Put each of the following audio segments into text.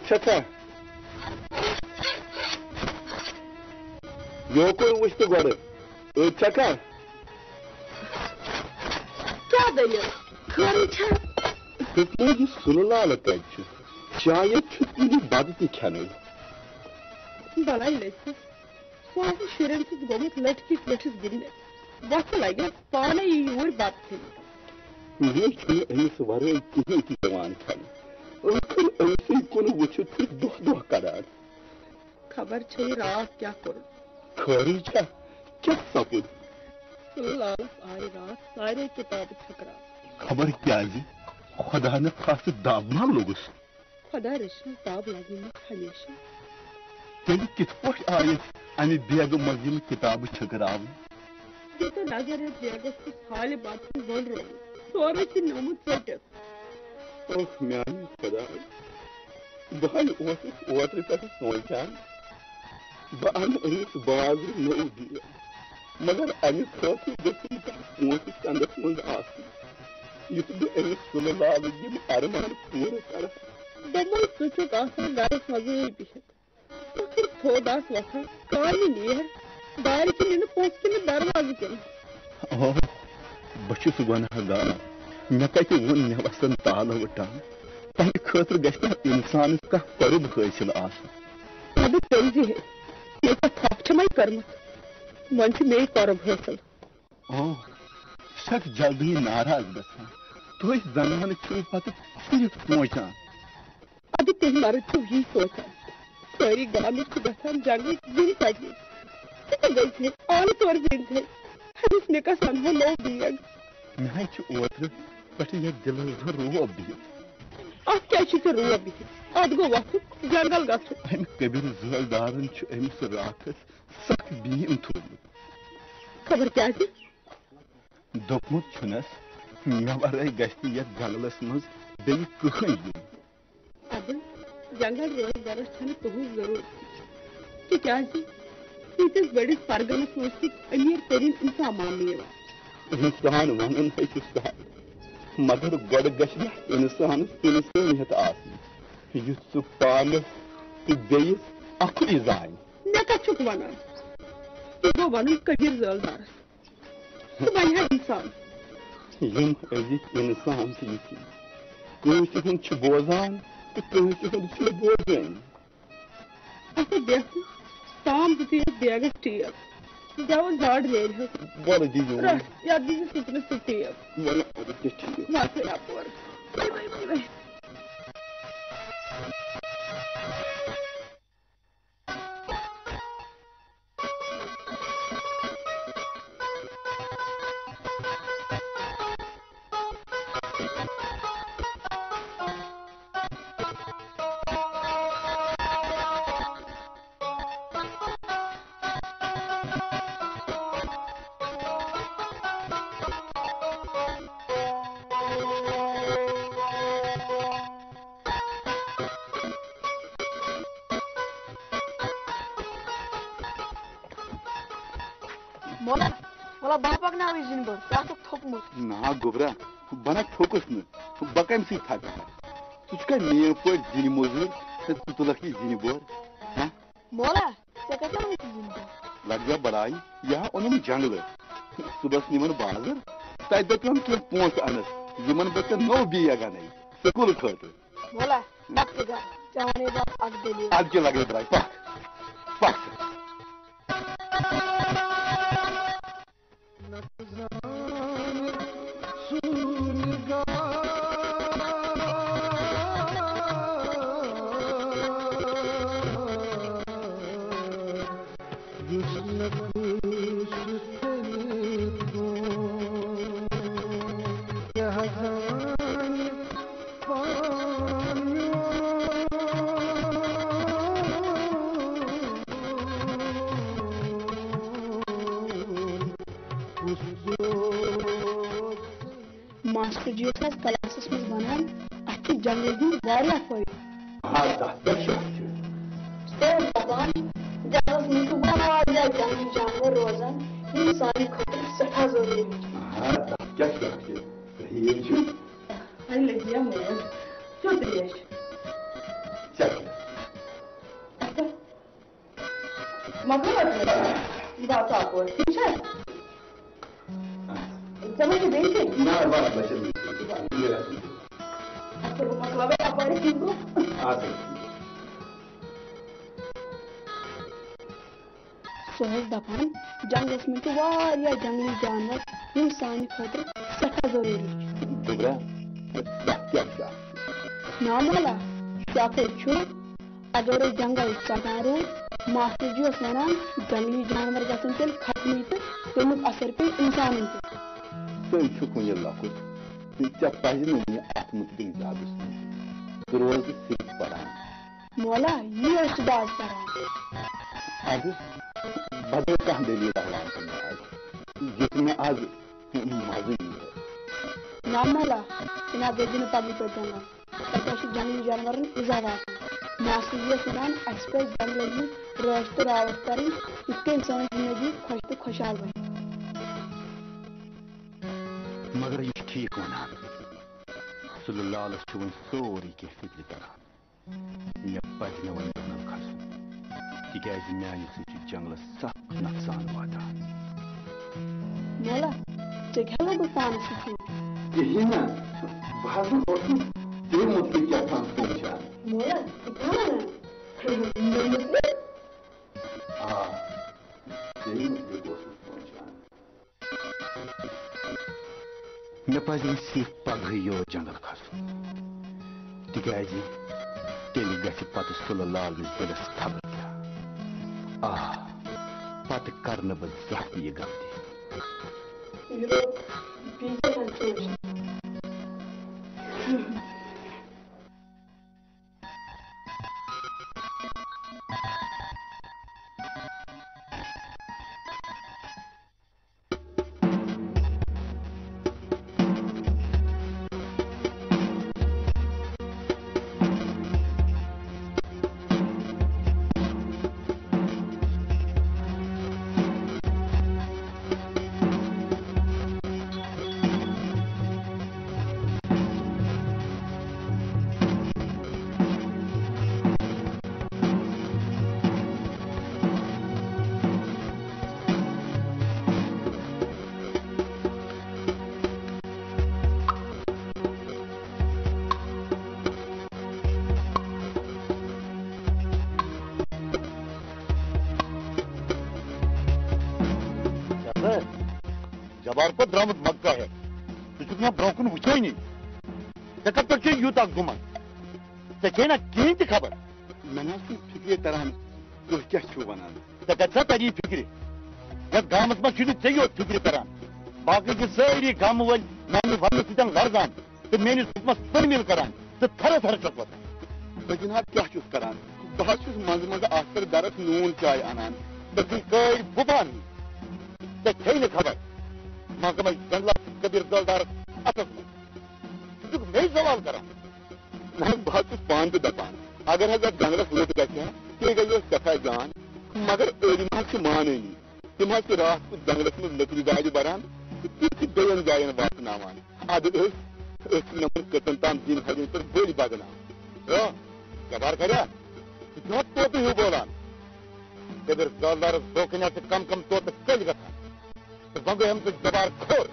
Çata. Yok olmuştu garı. Çaka. क्या दलिल खरी छ Kızmayı sunulalı kaçı. Şayet çıkmını badı kenı. Balaylı. Soğuk şirinsiz gomut letkis dinle. Vakı lagi paane yur battı. Hiç kimi emisi var ya iki zaman kanı. Akıl emisi konu vücudu doh karar. खबर चाहिए रात क्या करूं Karı ça. क्या sapır? लालच आई रात सारे किताब ठकरा खबर क्या जी? खुदा ने खास दाबना लोगुस. खुदा रिश्ते ताब लगी मत हमेशा Teli kit hoş ayet. Ani diğer mazlum kitabı çıkarav. ये तो नजर है जगह की साले बात से बोल रहा हूँ सोरे की नमूद सेट Oh yani खुदा. Bahal otur tak soğucan. Baan emis bazı ne oluyor? Magar ani khatu gıfın tak motu sandık mı asıl. Yutudu emis sulalı gibi arman pura kara. दमन सुचो कासन गाइस मजे भी है तो फिर थोदास वथा काली नहीं है दार की ने पोस्ट के दरवाजे के Oh, बच्चों सुबह हदा. मैं कहते वो नवसन ताला वटा. तह खतर गश्त इंसान का कर्ब हासिल आसन. अब तेजी है ये तो थपचमाई करमत मन से मेरी करब हासिल Oh, सख जल्दी नाराज गसान. तो इस जनान छुई पत सिर्फ पहुंचान. अभी तेरी मर्द तो यही सोचा सारी गामी को बसान जंगल जिन पड़ी तो गई थे आने तौर जिन थे हम इसने का संभव लो दिया मैं छु ओत्र पट ये दिल भर रो भी. आप क्या चीज़ रो अभी आज गो वक्त जंगल गाछ हम कबीर जलदारन छु एम रात सख बीम थोल. खबर क्या थी दोपमुत छुनस मैं वरे गश्त ये जंगलस मज बेल कहीं. अब जंगल रोज बरस छने तो जरूर कि क्या जी इतने बड़ी सरगम सोचती अमीर तरीन इंसान मामले इंसान वनन है सुस्ता. मगर गड गश्त इंसान इंसानियत आसन. युस पान तो बेइस अखुई जान. न का चुक वना तो वनु कबीर जलदार तो बनिया इंसान यम अजिक इंसान थी. कोई हुन छु बोजान तो कोई हुन छु बोजन. ऐसे देख शाम दिते बेग टीयर जावन झाड़ ले रहे बोल दीजिए. या दीजिए सुतने सुती है बोल ठीक है. माथे ना पर bye Mola bapak na izin bor. Tatuk thokmut. Na gobra. Bana thokus nu. Bakam si thak. Tuska niye po jini mozur. Tutulaki jini bor. Ha? Mola, sekata izin bor. Lagya badai. Ya onun jungle. Subas niman bazar. Tay dakam ke pons anas. Jiman bakka no biya ga nahi. Sekul khot. Mola, bakka jawani ba agdeli. Agje lage brai. Pak. Pak. Master जी था classes में बना अच्छी जंगल की वारिया कोई हाँ दशा तो भगवान जंगल में तो बना वारिया जंगली जानवर रोजान इंसानी खतरे सठा जरूरी हाँ दशा ये जो अरे लगिया मुझे जो दिएश चल मगर बात आपको ठीक है समझ देंगे ना बात बचल ये अच्छा वो मतलब है हमारे टीम को आ सकती सोहेल दफान जंगल में तो वारिया जंगली जानवर इंसानी खतरे सठा जरूरी दुबरा क्या क्या नामला क्या पूछो अगर जंगल सगारो मास्टर जी वना जंगली जानवर गसन तेल खत्म तो असर पे इंसान तो छुकुन ये लाकुत क्या पाजी में आत्मतिक जादू रोज सिर्फ पढ़ा मौला ये बात पढ़ा आज बदल कहाँ दे लिया आज जिसमें आज मौजूद है नाम मौला इन दिन पढ़नी पड़ता जंगली जानवर इजारा मास्टर जी सुनान एक्सप्रेस जंगल में रोज तो रावत करें इसके इंसान जिंदगी खुश तो खुशहाल बने मगर ये ठीक होना सल्लल्लाहु अलैहि वसल्लम सोरी के फिक्र तरह ये पजने वाले न खास तिकाज म्यानी से जंगल सब नुकसान वाता मोला जगह गुसान से यही ना बाहर और ये मुझे क्या काम पहुंचा मोला कितना हाँ यही मुझे पहुंचा मैं पाजी सिर्फ पगयो जंगल खासू तिकाजी तेली गसी पत सल्लल्लाहु अलैहि वसल्लम खबर क्या पत करने बजात ये गलती ये पीछे कंट्रोल जबार को द्रामद मक्का है तो चुकना ब्रोकन वुचे नहीं तक तक यूता गुमन ते ना कहीं ती खबर मैंने उसकी फिक्र तरह तो क्या छू बना तक तरी फिक्र जब गामत में चुनी चाहिए फिक्र तरह बाकी के सारी गाम वल मैंने वन सितन लड़गान तो मेनिस हुकमस तनमील करान तो थर थर चपत बह जनाब क्या करान बह मंज मंज आखिर दरस नून चाय अनान बह गई बुबान तो थे न खबर महकमा जंगला कबीर दलदार अतस मे मे सवाल करान बह पान तो दपान अगर हज जंगलस लुट गए ते गई सफा जान मगर अलिम माने तम रात जंगलस मज लकड़ी गाड़ बरान बेन जायन वातनावान अद नमन कतन ताम दिन हजन पर बड़ी बदनाम कबार करा तोत हिव बोलान कदर दलदार दोकन कम कम तोत कल गसान तो वह हम जबार खोर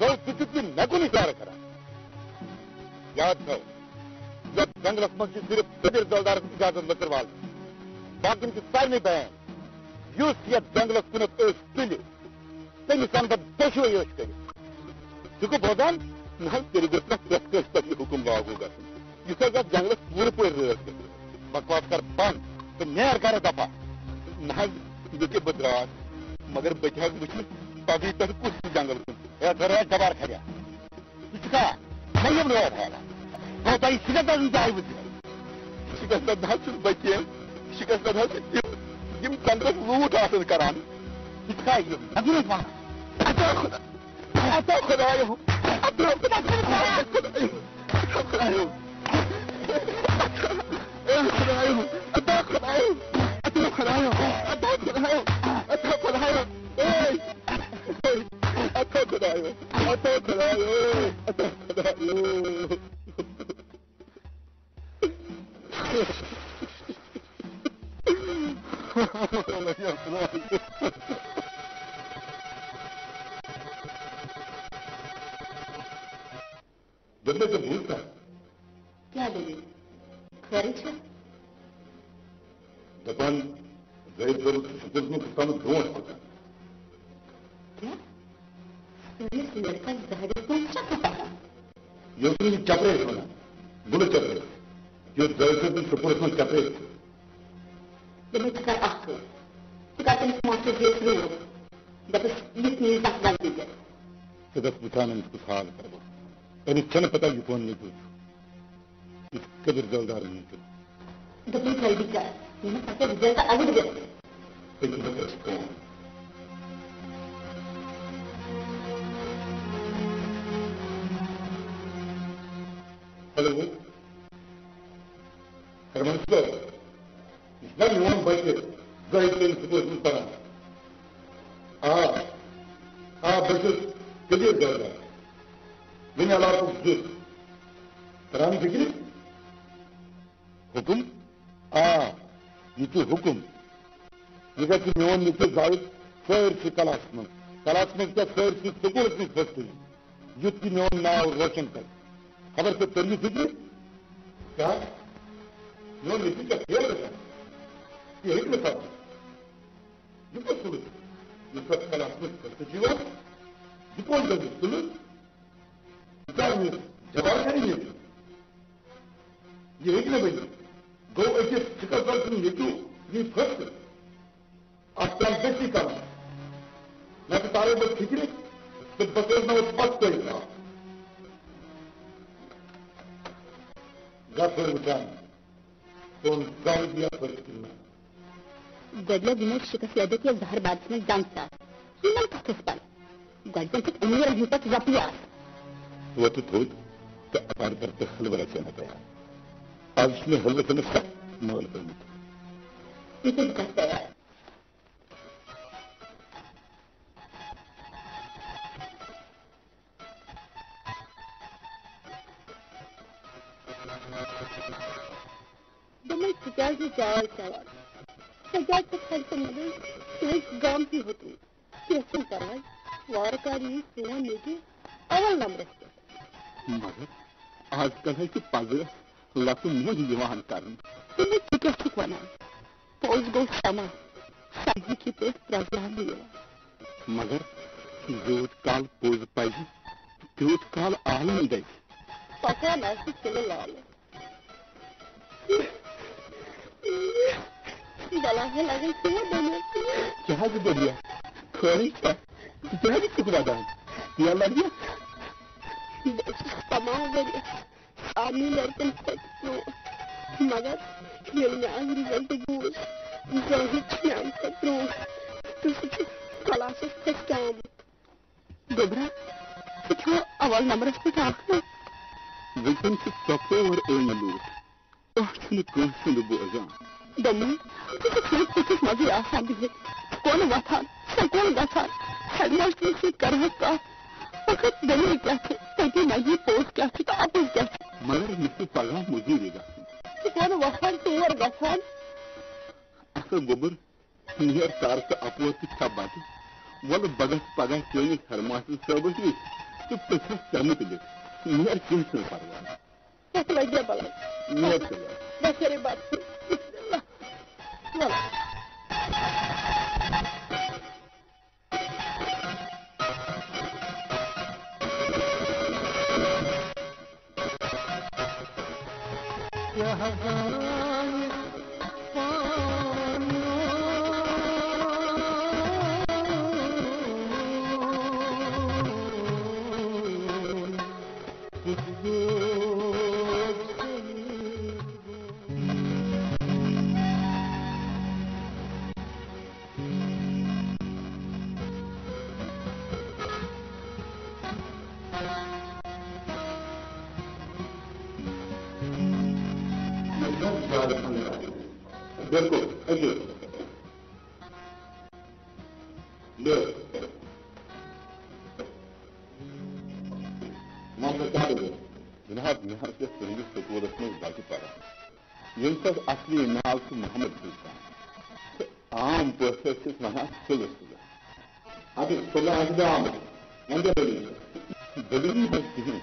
गौ तुझ मे कुन इशारा करा याद थो जब जंगलस मज सिर्फ कदर दलदार इजाजत लकड़ वाल बाकी सारे बयान यह जंगलस कुन तुल तमिस वन बह दशवे कर चुक बोदान ना तेरे गो प्रत पे हुकुम लागू गस जंगलस पूरे पूरे रस ग बकवास कर बंद तो नेर कर दफा ना ये बह द्रास मगर बह वुच पगी पे कुछ जंगल कुन जबार खरिया तुझा नयम रोड हाला तो शिकस्त जाय वो शिकस्त बचे शिकस्त जंगलस लूट आसन करान तुझा वन अतो खुदायो अतो खुदायो खुदायो अतो खुदायो अतो खुदायो अतो खुदायो अतो खुदायो अतो खुदायो अतो खुदायो अतो खुदायो बदले तो भूलता क्या दलील खरी छे दपान गरीब लोग सुपुर में कुत्ता में ढूंढ होता क्या इस लड़का जहरी पहुंचा पता यो तुम चपरे होना बुले चपरे जो जैसे तुम सुपुर में चपरे demi tukar aku tukarkan semua dia seluruh dapat split ni tak ganti dia sedap butanan kusal karbo ini cana pata yupon ni tu कदर जलदार नहीं थे दबी खरीदी का ये पता रिजल्ट का आगे दे लेकिन तो इसको hello herman sir is not one budget very clean supposed to para budget कदर जलदार बिना लाभ को कराने के लिए हुकुम ये हुकुम ये कि मेन ये जायद सर से क्लास में क्या सर की स्कूल की फर्स्ट युद्ध की मेन नाव रोशन कर खबर से तेरी फिक्र क्या मेन ये क्या खेल रहा ये एक में था ये क्या सुन ये सब क्लास में फर्स्ट जीवन ये कौन कर सुन क्या जवाब करेंगे ये एक में भाई गो ऐसे चिकन कर ये क्यों ये फर्स्ट आपका बेसी काम मैं तो तारे बस खिचड़े तो बस ना वो पक करेगा गाफर उठान तो गाँव दिया फर्स्ट में गडला दिनों शिकस्त यादव के जहर बाद में जानता सुनल पक्स पर गडला तक उम्र युवक जापिया वो तो थोड़ तो अपार करते हलवा से न गया आज इसमें हल्ले से नस्का मौल पर मुझे इसे कहता है दमन सुचाल से चावल सजाद तक खर्च मिले तो एक गांव की होती कैसे करवाई वारकारी सेना लेके अवल नंबर मगर आजकल है कि पागल लातू मुझे जवान कारण तुम्हें चिकन चुकवाना पोज गो समा साजी की पे प्रज्ञान दिया मगर जोत काल पोज पाई जोत काल आल नहीं गई पका नासी चले लाल गला है लगे क्यों दोनों क्या जी बढ़िया खोरी क्या जहां चुकवा दान या लग गया तमाम वरियस सारनी लड़कन मगर ये रिजल्ट बूज जाहिद मान तो क्लास काम दोबरा तो अवल नंबर पे आखना वचन से तपोवर लूट बोझा दम्मी कुछ मजे आसान भी है कौन वथान कौन गथान हेडमास्टर से कर वक्त दलील क्या थे ताकि मजी पोस्ट क्या थी तो आप क्या थे मगर मुझे पगा मुझे देगा कौन वफान तोर गथान असल गोबर नियर तार से अपो की बात वल बगस पगा क्यों हेडमास्टर साहब ही तो पैसा चमक दे नियर क्यों से परवाह क्या लगे बला नियर से बस मेरी बात चलो बिल्कुल जनाब यहाँ से सिंध स्कूल में बाकी पड़ा यह असली नाव से मोहम्मद सुल्तान आम प्रोसेस वहाँ सुलह अब सुलह आम दलील कहें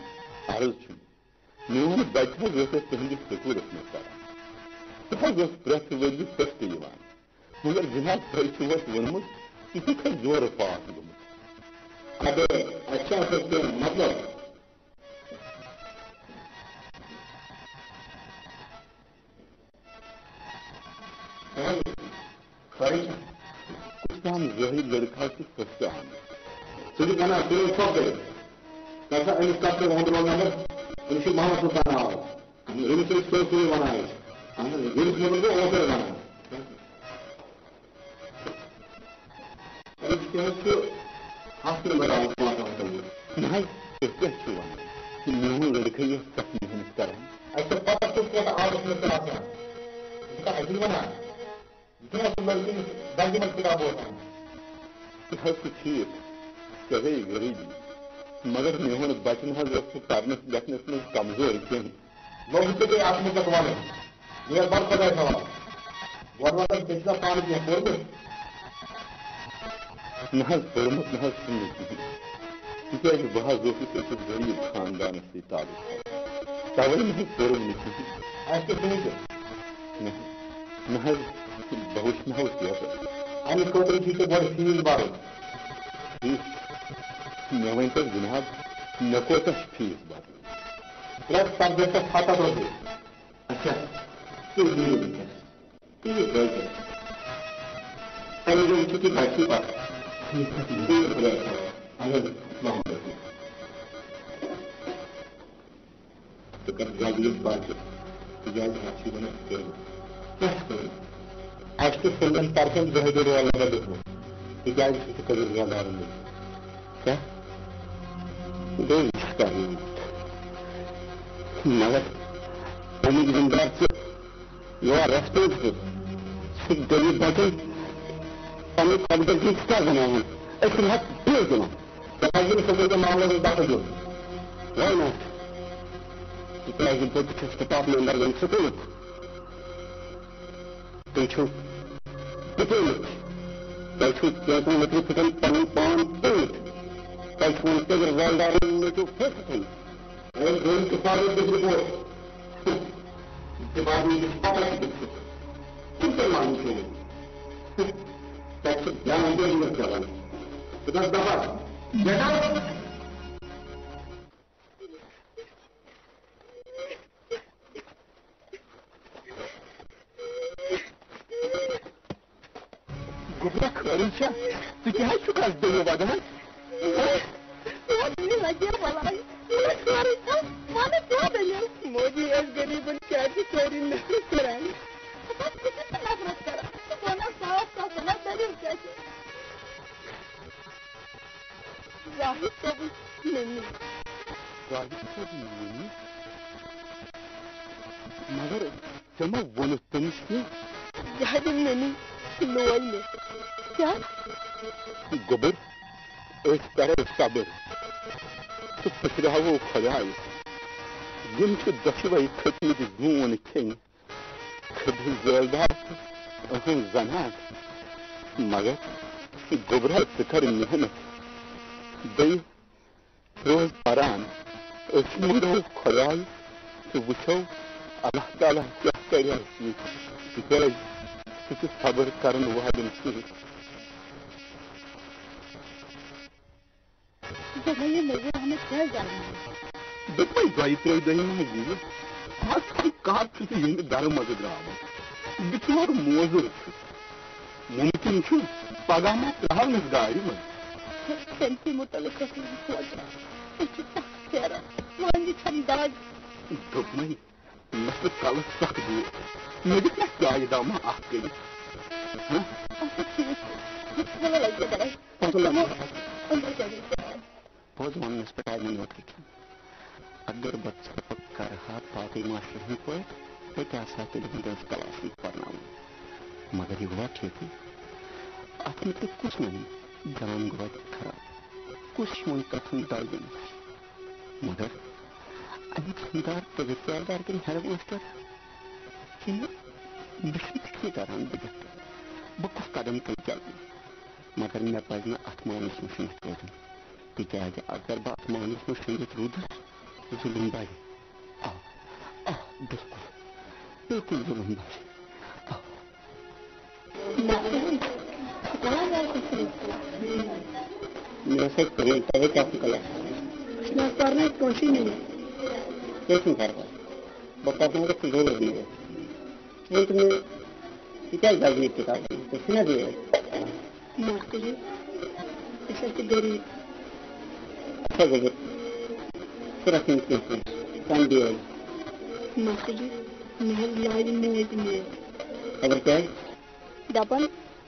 अर्ज मेन बच्चा तुंद स्कूल में पड़ा प्रत वरी फस्ट मगर जनाब तुम वोनमुत तुम जोर पास गोमुत अच्छा मतलब कुछ काम वही लड़का से फस्ट आम सुबह कहना तुम सब करे कैसा अमित का रोल नंबर उनसे मोहम्मद सुल्तान आओ रिमिशन सोच बनाए गिरिश नंबर को ओवर बनाए हॉस्पिटल में आओ नहीं क्या छुआ न्यू लड़के ये सब मेहनत कर ऐसे पता तो क्या आज उसमें चला था इसका अजीब बना जितना तुम लड़की दागी में किताब होता है हर कुछ ठीक करे गरीबी मगर मेहन बचन करने देखने में कमजोर क्यों लोग के आत्मगत वाले ये बात कर रहे सवाल वर्मा तक पिछला पान किया पूर्व महज पुरमत महज सुनने की क्या बहुत जोशी से कुछ गरीब खानदान से ताल्लुक चावल नहीं पूर्व नहीं ऐसे सुनी नहीं महज बहुत महज किया अन्य कोतरी की तो बड़ी फीस बारो मैं वहीं तक जनाब नको तक फीस बात प्लस सब्जेक्ट का खाता तो दे अच्छा की बातची बात तो कब जागी बात अच्छी बना आज तो 15% जो है जो वाला देखो कभी ज्यादा क्या दो इसका मगर उम्मीद जिंदार से यू आर रेस्पेक्टफुल गरीब बचन हमें कब्जा की क्या बना है ऐसे हाथ भेज देना समाजी सभी के मामले में बात जो वाई नॉट इतना ही पोजिटिव किताब में अंदर बन सके तुम छू That's what you're going to do for them, and food. That's one figure rolled out into perfectly. I'm going to follow this report. Dividing this public. Keep the line to it. That's it. Now I'm doing this, John. Because the what? Get out! Arisha, tu क्या शुक्र दे वादा है? वो नहीं लगे वाला है। गरीबन क्या चोरी नहीं कराएं नफरत करा सोना साफ का सोना दलील कैसी जाहिद को भी नहीं मगर जमा वो तमिस जाहिद नहीं लोल क्या गोबर सबर तो पचरावो खुदाय यम दशवाई खतमत जून खेन खबी जोलदार अहम जनान मगर गोबरा कर मेहनत बे रोज परान मो खुदाय तो वो अल्लाह ताला क्या कर सबर कर वालन ये नजर हमें क्या जाना दुपई गई त्रे दही आज कत दर मज द्राव बिचार मोजुर मुमकिन पगह मा त्रावनस गाड़ मज मुतल दोपन मे कल सख दूर मे दिख चाय दामा कर पोज वनस पे आय मे अगर बच्चा कर पापी मास्टर पे क्लास पढ़ना मगर यह हुआ ठीक अत में कुछ नहीं जान गो खराब कुछ वो कथन दर्द मगर अदार पवित्रदार के हर मास्टर कि दरान बिगत बह कुछ कदम तुम चल मगर मे पज अत मानस मे शुनित रोजन तिज अगर बह अत मानस मे शुनित रूदस जुलूम बाज बिल्कुल बिल्कुल जुलूम बाज मेरे से तभी क्या करने कोशिश नहीं कैसे कर बता दूंगा तो जोर दिए एक में क्या गाड़ी किताब कैसे ना दिए मास्टर जी ऐसा कि देरी अच्छा जगह फिर अपनी काम दिया मास्टर जी महल लाइव में अगर क्या है दपन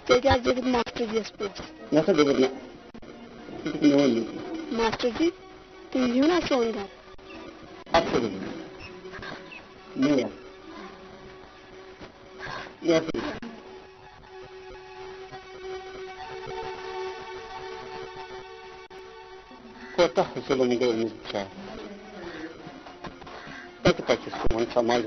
क्या जगह मास्टर जी स्पोर्ट्स ना तो जगह ना मास्टर जी तुम यूं ना सोएगा आपको नहीं या कोता जुलूम गो तक समाज